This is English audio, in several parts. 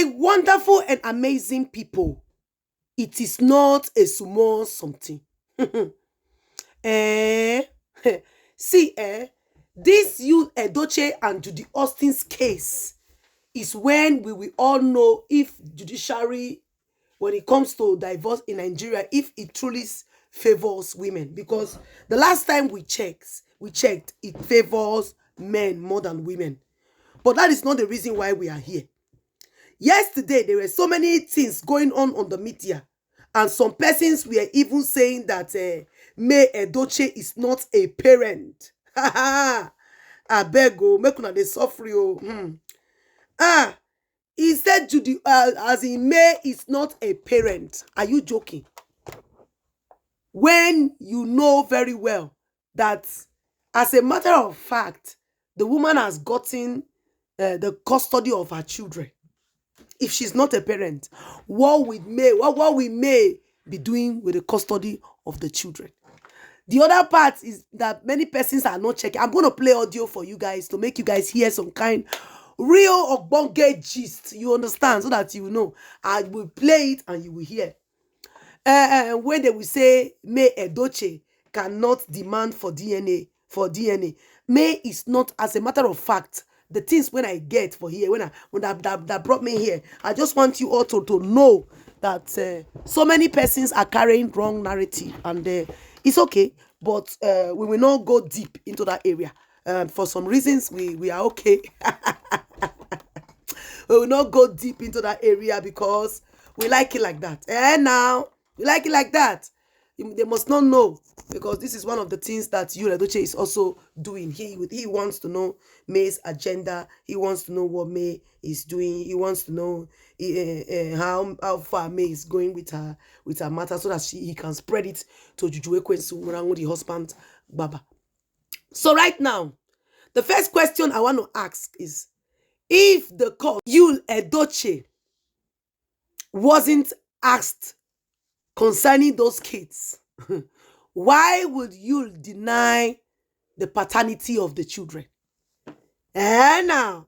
My wonderful and amazing people, it is not a small something. eh, See, this Yul Edochie and Judy Austin's case is when we will all know if judiciary, when it comes to divorce in Nigeria, if it truly favors women. Because the last time we checked, it favors men more than women. But that is not the reason why we are here. Yesterday, there were so many things going on the media, and some persons were even saying that May Edochie is not a parent. I beg you, make una dey suffer you. He said Judy, as in May is not a parent. Are you joking? When you know very well that, as a matter of fact, the woman has gotten the custody of her children. If she's not a parent, what we may be doing with the custody of the children? The other part is that many persons are not checking. I'm going to play audio for you guys to make you guys hear some kind real ogbonge gist. You understand? So that you know. I will play it and you will hear. When they will say May Edochie cannot demand for DNA. May is not, as a matter of fact, the things when I get for here, when that brought me here, I just want you all to know that so many persons are carrying wrong narrative, and it's okay, but we will not go deep into that area. For some reasons, we are okay. We will not go deep into that area because we like it like that. And now we like it like that. They must not know, because this is one of the things that Yul Edochie is also doing. He wants to know May's agenda. He wants to know what May is doing. He wants to know how far May is going with her matter, so that he can spread it to jujuaustin, the husband, Baba. So right now, the first question I want to ask is, if the court Yul Edochie wasn't asked concerning those kids, why would you deny the paternity of the children? And now,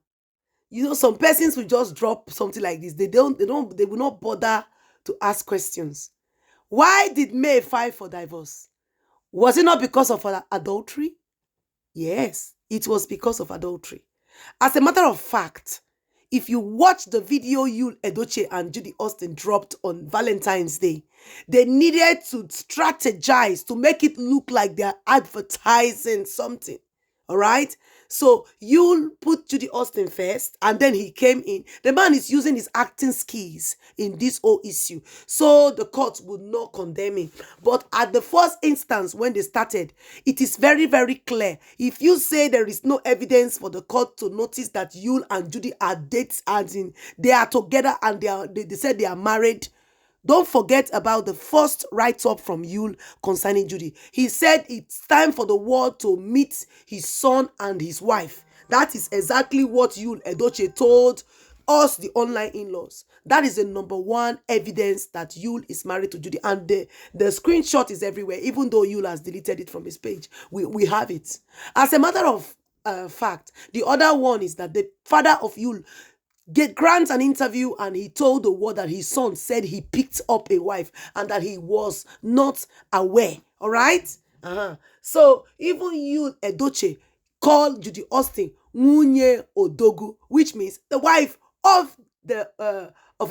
you know, some persons will just drop something like this. They will not bother to ask questions. Why did May file for divorce? Was it not because of adultery? Yes, it was because of adultery. As a matter of fact, if you watch the video Yul Edochie and Judy Austin dropped on Valentine's Day, they needed to strategize to make it look like they're advertising something. All right? So Yul put Judy Austin first, and then he came in. The man is using his acting skills in this whole issue, so the court would not condemn him. But at the first instance, when they started, it is very, very clear. If you say there is no evidence for the court to notice that Yul and Judy are dates, as in they are together and they said they are married, don't forget about the first write-up from Yul concerning Judy. He said it's time for the world to meet his son and his wife. That is exactly what Yul Edochie told us, the online in-laws. That is the number one evidence that Yul is married to Judy. And the screenshot is everywhere, even though Yul has deleted it from his page. We have it. As a matter of fact, the other one is that the father of Yul grants an interview, and he told the world that his son said he picked up a wife and that he was not aware. All right? So even Yul Edochie called Judy Austin Nwunye Odogu, which means the wife of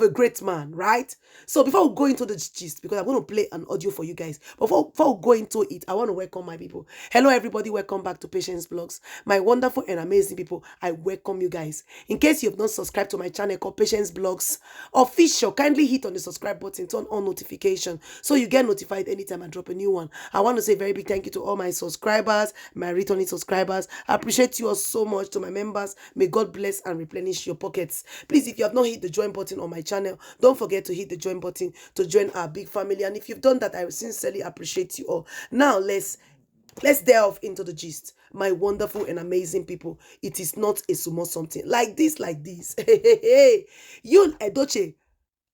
a great man, right? So before we go into the gist, because I'm going to play an audio for you guys, before we go into it, I want to welcome my people. Hello everybody, welcome back to Patience Blogs. My wonderful and amazing people, I welcome you guys. In case you have not subscribed to my channel called Patience Blogs Official, kindly hit on the subscribe button, turn on notification so you get notified anytime I drop a new one. I want to say a very big thank you to all my subscribers, my returning subscribers. I appreciate you all so much. To my members, may God bless and replenish your pockets. Please, if you have not hit the join button on my channel, don't forget to hit the join button to join our big family. And if you've done that, I sincerely appreciate you all. Now let's delve into the gist. My wonderful and amazing people, it is not a small something like this. Yul Edochie,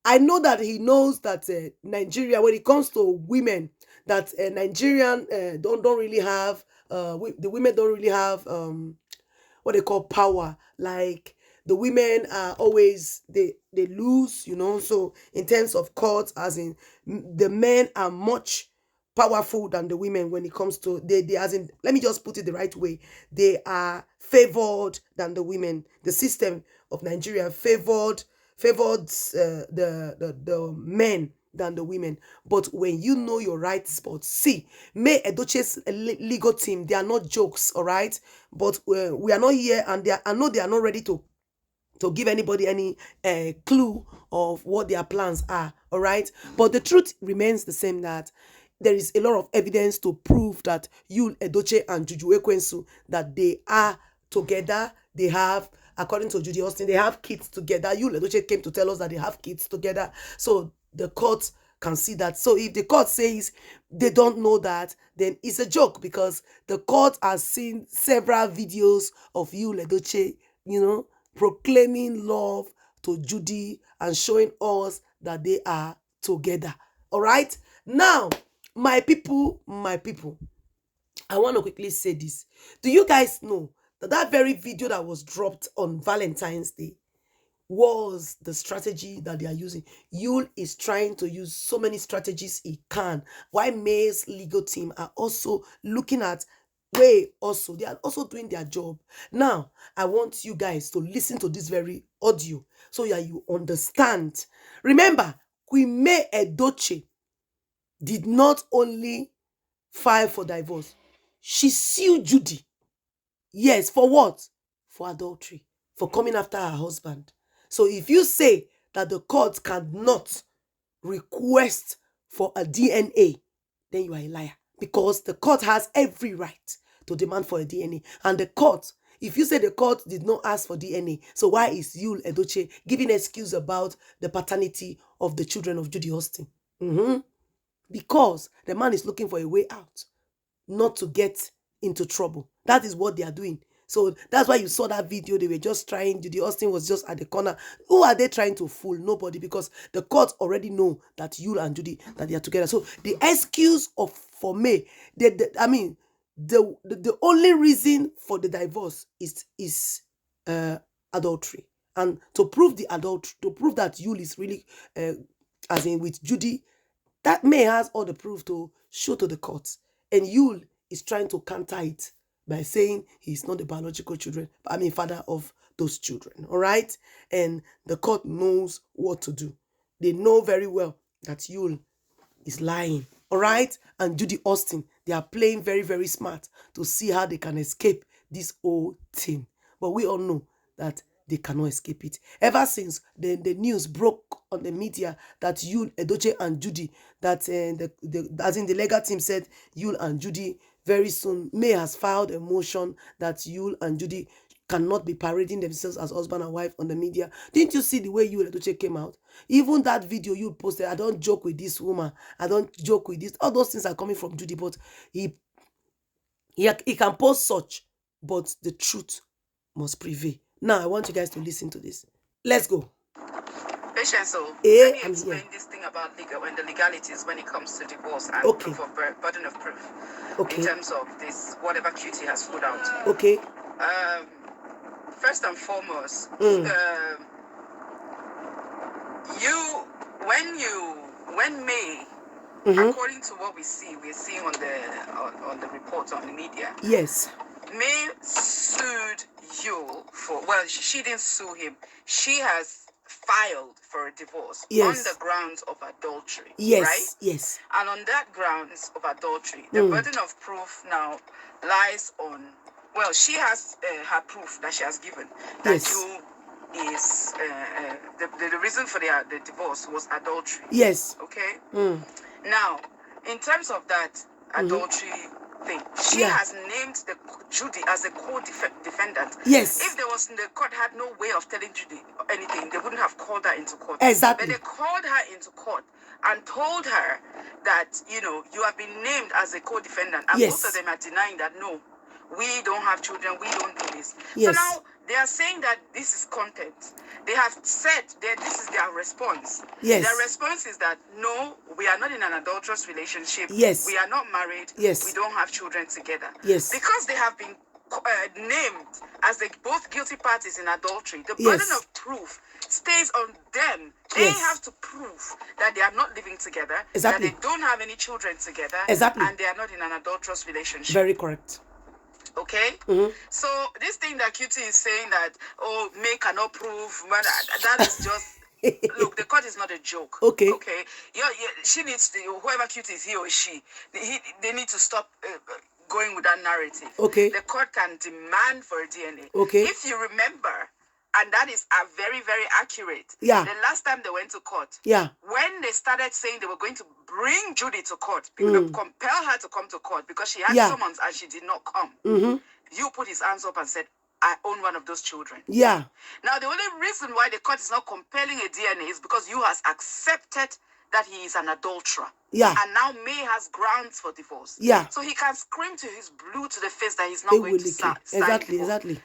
I know that he knows that Nigeria, when it comes to women, that Nigerian don't really have the women don't really have what they call power. Like, the women are always, they lose, you know. So in terms of court, as in the men are much powerful than the women when it comes to they as in, let me just put it the right way, they are favored than the women. The system of Nigeria favored the men than the women. But when you know your right spot, see, May Edochie's legal team, they are not jokes, all right? But we are not here, and I know they are not ready to give anybody any clue of what their plans are, all right? But the truth remains the same, that there is a lot of evidence to prove that Yul Edochie and Juju Ekwensu, that they are together. They have, according to Judy Austin, they have kids together. Yul Edochie came to tell us that they have kids together. So the court can see that. So if the court says they don't know that, then it's a joke, because the court has seen several videos of Yul Edochie, you know, proclaiming love to Judy and showing us that they are together. All right? Now, my people, I want to quickly say this. Do you guys know that that very video that was dropped on Valentine's Day was the strategy that they are using? Yul is trying to use so many strategies he can. Why May's legal team are also looking at way also. They are also doing their job. Now, I want you guys to listen to this very audio so that you understand. Remember, Queenmay Edochie did not only file for divorce, she sued Judy. Yes, for what? For adultery, for coming after her husband. So if you say that the court cannot request for a DNA, then you are a liar, because the court has every right to demand for a DNA. And the court, if you say the court did not ask for DNA, so why is Yul Edochie giving excuse about the paternity of the children of Judy Austin? Because the man is looking for a way out, not to get into trouble. That is what they are doing. So that's why you saw that video. They were just trying, Judy Austin was just at the corner. Who are they trying to fool? Nobody, because the court already know that Yul and Judy, that they are together. So the excuse of for May, the only reason for the divorce is adultery. And to prove the adultery, to prove that Yul is really as in with Judy, that May has all the proof to show to the courts. And Yul is trying to counter it by saying he's not the biological father of those children. All right? And the court knows what to do. They know very well that Yul is lying. All right? And Judy Austin, they are playing very, very smart to see how they can escape this whole thing. But we all know that they cannot escape it. Ever since the news broke on the media that Yul Edochie and Judy, that as in the legal team said Yul and Judy, very soon May has filed a motion that Yul and Judy cannot be parading themselves as husband and wife on the media. Didn't you see the way Yul Edochie came out? Even that video you posted, I don't joke with this woman, I don't joke with this. All those things are coming from Judy, but he can post such, but the truth must prevail. Now, I want you guys to listen to this. Let's go. Patience, so let me explain this thing about the legalities when it comes to divorce and proof of burden of proof. In terms of this, whatever QT has put out. Okay. First and foremost, when May, according to what we're seeing on the reports on the media. Yes. May sued Yul for, well, she didn't sue him. She has filed for a divorce on the grounds of adultery. Yes. Right? Yes. And on that grounds of adultery, the burden of proof now lies on, well, she has her proof that she has given that Yul is the reason for the divorce was adultery. Yes. Okay. Now, in terms of that adultery thing, she has named Judy as a co-defendant. Yes. If the court had no way of telling Judy anything, they wouldn't have called her into court. Exactly. But they called her into court and told her that, you have been named as a co-defendant. And both of them are denying that, no, we don't have children, we don't do this. Yes. So now they are saying that this is content. They have said that this is their response. Yes. Their response is that, no, we are not in an adulterous relationship. Yes. We are not married. Yes. We don't have children together. Yes. Because they have been named as the both guilty parties in adultery, the burden of proof stays on them. They have to prove that they are not living together, that they don't have any children together, and they are not in an adulterous relationship. Very correct. Okay? So this thing that QT is saying that, oh, May cannot prove, man, that is just... Look, the court is not a joke. Okay. Okay. She needs to, whoever QT is, he or she, they need to stop going with that narrative. Okay. The court can demand for a DNA. Okay. If you remember, and that is very, very accurate. Yeah. The last time they went to court. Yeah. When they started saying they were going to bring Judy to court, compel her to come to court because she had summons and she did not come. You put his hands up and said, I own one of those children. Yeah. Now, the only reason why the court is not compelling a DNA is because you has accepted that he is an adulterer. Yeah. And now May has grounds for divorce. Yeah. So he can scream to his blue to the face that he's not going to sign divorce. Exactly.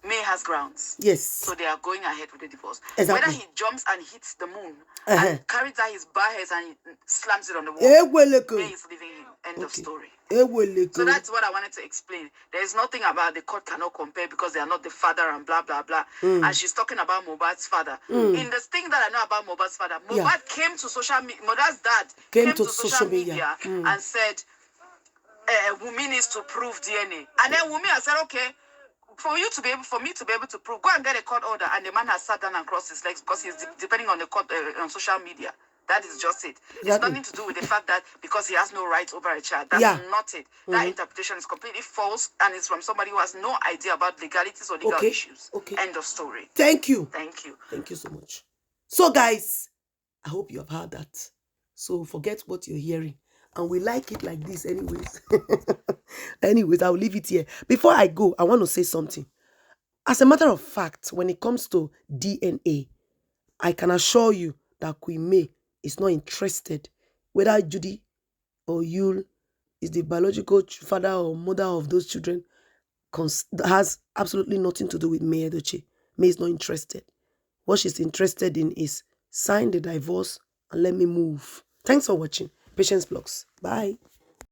May has grounds. Yes. So they are going ahead with the divorce. Exactly. Whether he jumps and hits the moon and carries out his bare hairs and slams it on the wall, May is leaving him. End of story. So that's what I wanted to explain. There is nothing about the court cannot compare because they are not the father and blah, blah, blah. And she's talking about Mohbad's father. In the thing that I know about Mohbad's father, Mohbad came to social media, Mohbad's dad came to social media and said, Wunmi needs to prove DNA. And then Wunmi has said, okay, for me to be able to prove, go and get a court order. And the man has sat down and crossed his legs because he's depending on the court on social media. That is just it. It's nothing to do with the fact that because he has no rights over a child. That's not it. That interpretation is completely false and it's from somebody who has no idea about legalities or legal issues. End of story. Thank you. Thank you. Thank you so much. So guys, I hope you have heard that. So forget what you're hearing. And we like it like this anyways. Anyways, I'll leave it here. Before I go, I want to say something. As a matter of fact, when it comes to DNA, I can assure you that Queenmay is not interested whether Judy or Yul is the biological father or mother of those children. Has absolutely nothing to do with May Edochie. May is not interested. What she's interested in is sign the divorce and let me move. Thanks for watching. Patience Vlogs. Bye.